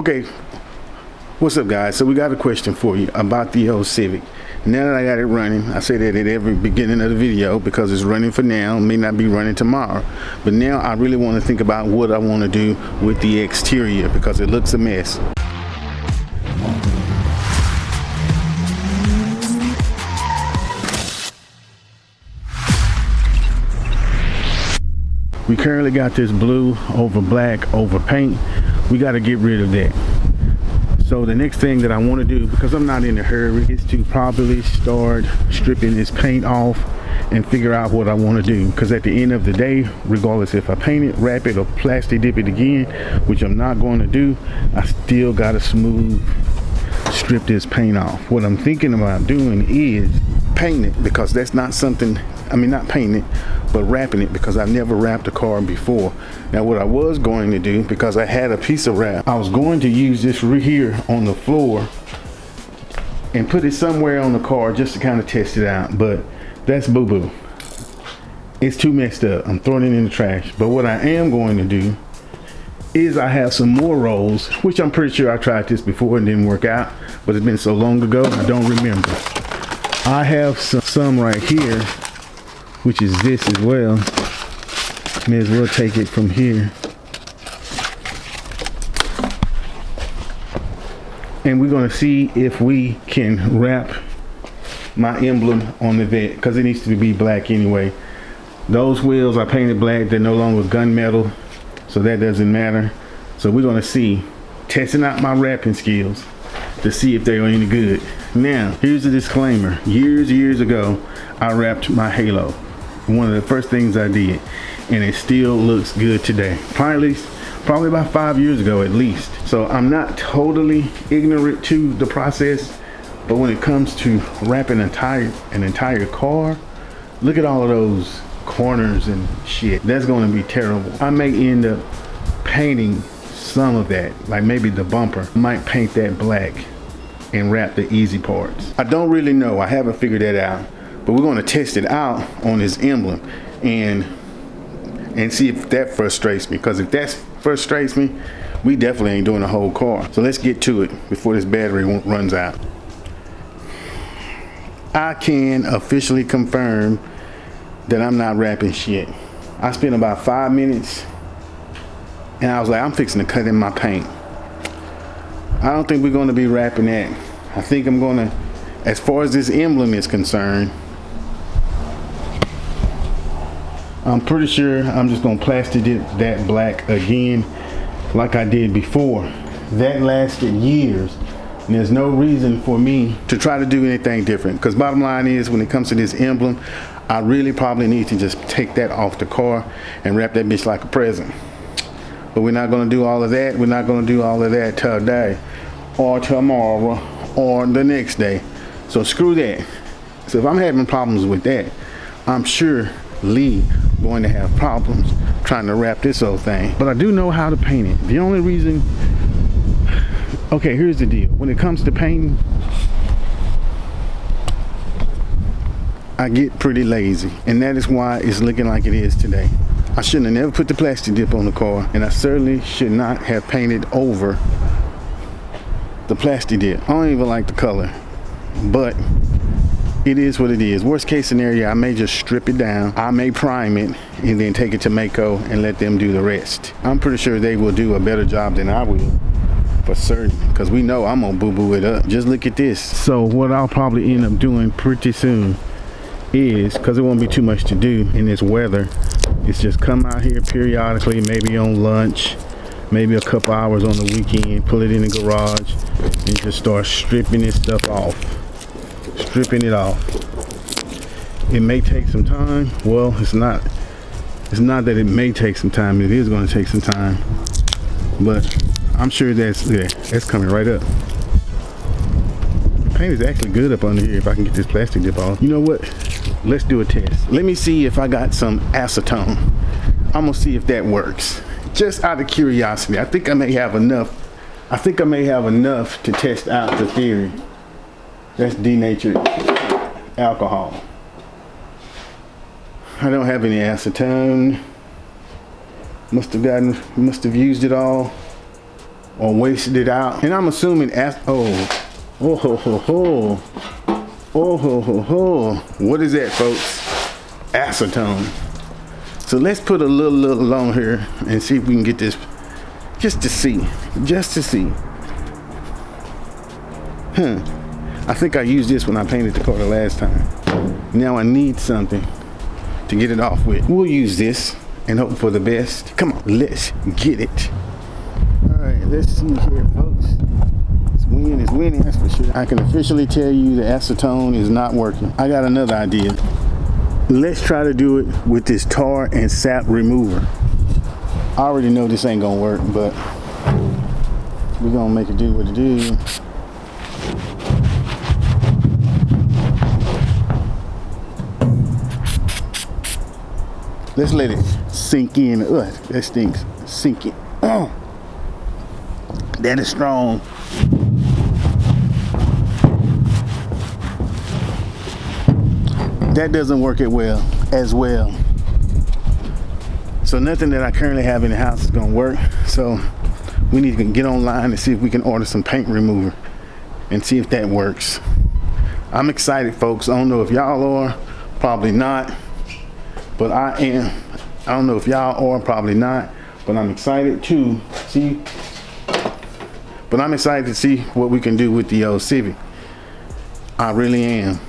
Okay, what's up guys? So we got a question for you about the old Civic. Now that I got it running, I say that at every beginning of the video because it's running for now, may not be running tomorrow. But now I really want to think about what I want to do with the exterior because it looks a mess. We currently got this blue over black over paint. We got to get rid of that. So the next thing that I want to do, because I'm not in a hurry, is to probably start stripping this paint off and figure out what I want to do. Because at the end of the day, regardless if I paint it, wrap it, or plastic dip it again, which I'm not going to do, I still got to strip this paint off. What I'm thinking about doing is paint it, because that's not something, not painting it, but wrapping it, because I've never wrapped a car before. Now what I was going to do, because I had a piece of wrap, I was going to use this right here on the floor and put it somewhere on the car just to kind of test it out, but that's boo-boo. It's too messed up. I'm throwing it in the trash. But what I am going to do is I have some more rolls, which I'm pretty sure I tried this before and didn't work out, but it's been so long ago I don't remember. I have some right here, which is this as well. May as well take it from here. And we're gonna see if we can wrap my emblem on the vet, because it needs to be black anyway. Those wheels I painted black, they're no longer gunmetal, so that doesn't matter. So we're gonna see, testing out my wrapping skills to see if they're any good. Now, here's a disclaimer. Years ago, I wrapped my Halo. One of the first things I did, and it still looks good today. Probably about 5 years ago at least. So I'm not totally ignorant to the process, but when it comes to wrapping an entire car, look at all of those corners and shit. That's going to be terrible. I may end up painting some of that, like maybe the bumper. I might paint that black and wrap the easy parts. I don't really know. I haven't figured that out. But we're going to test it out on this emblem and see if that frustrates me. Because if that frustrates me, we definitely ain't doing the whole car. So let's get to it before this battery runs out. I can officially confirm that I'm not wrapping shit. I spent about 5 minutes and I was like, I'm fixing to cut in my paint. I don't think we're going to be wrapping that. I think I'm going to, as far as this emblem is concerned, I'm pretty sure I'm just gonna plastic dip that black again like I did before. That lasted years, and there's no reason for me to try to do anything different, because bottom line is, when it comes to this emblem, I really probably need to just take that off the car and wrap that bitch like a present. But we're not gonna do all of that. We're not gonna do all of that today or tomorrow or the next day. So screw that. So if I'm having problems with that, I'm sure Lee going to have problems trying to wrap this whole thing. But I do know how to paint it. The only reason, okay, here's the deal. When it comes to painting, I get pretty lazy, and that is why it's looking like it is today. I shouldn't have never put the plastic dip on the car, and I certainly should not have painted over the plastic dip. I don't even like the color, but it is what it is. Worst case scenario, I may just strip it down. I may prime it and then take it to Mako and let them do the rest. I'm pretty sure they will do a better job than I will, for certain, because we know I'm gonna boo-boo it up. Just look at this. So what I'll probably end up doing pretty soon is, because it won't be too much to do in this weather, is just come out here periodically, maybe on lunch, maybe a couple hours on the weekend, pull it in the garage and just start stripping this stuff off. Stripping it off. It may take some time. Well, it's not that it may take some time. It is going to take some time, but I'm sure that's coming right up. The paint is actually good up under here if I can get this plastic dip off. You know what? Let's do a test. Let me see if I got some acetone. I'm gonna see if that works, just out of curiosity. I think I may have enough to test out the theory. That's denatured alcohol. I don't have any acetone. Must have used it all. or wasted it out. And I'm assuming oh ho ho ho. Oh ho ho ho. What is that, folks? Acetone. So let's put a little on here and see if we can get this, just to see. I think I used this when I painted the car the last time. Now I need something to get it off with. We'll use this and hope for the best. Come on, let's get it. All right, let's see here, folks. It's winning, that's for sure. I can officially tell you the acetone is not working. I got another idea. Let's try to do it with this tar and sap remover. I already know this ain't gonna work, but we're gonna make it do what it do. Let's let it sink in. That stinks. Sink it. Oh, that is strong. That doesn't work as well. So nothing that I currently have in the house is gonna work. So we need to get online and see if we can order some paint remover and see if that works. I'm excited, folks. I don't know if y'all are, probably not, but I am. I don't know if y'all are, probably not, but I'm excited to see. But I'm excited to see what we can do with the old Civic. I really am.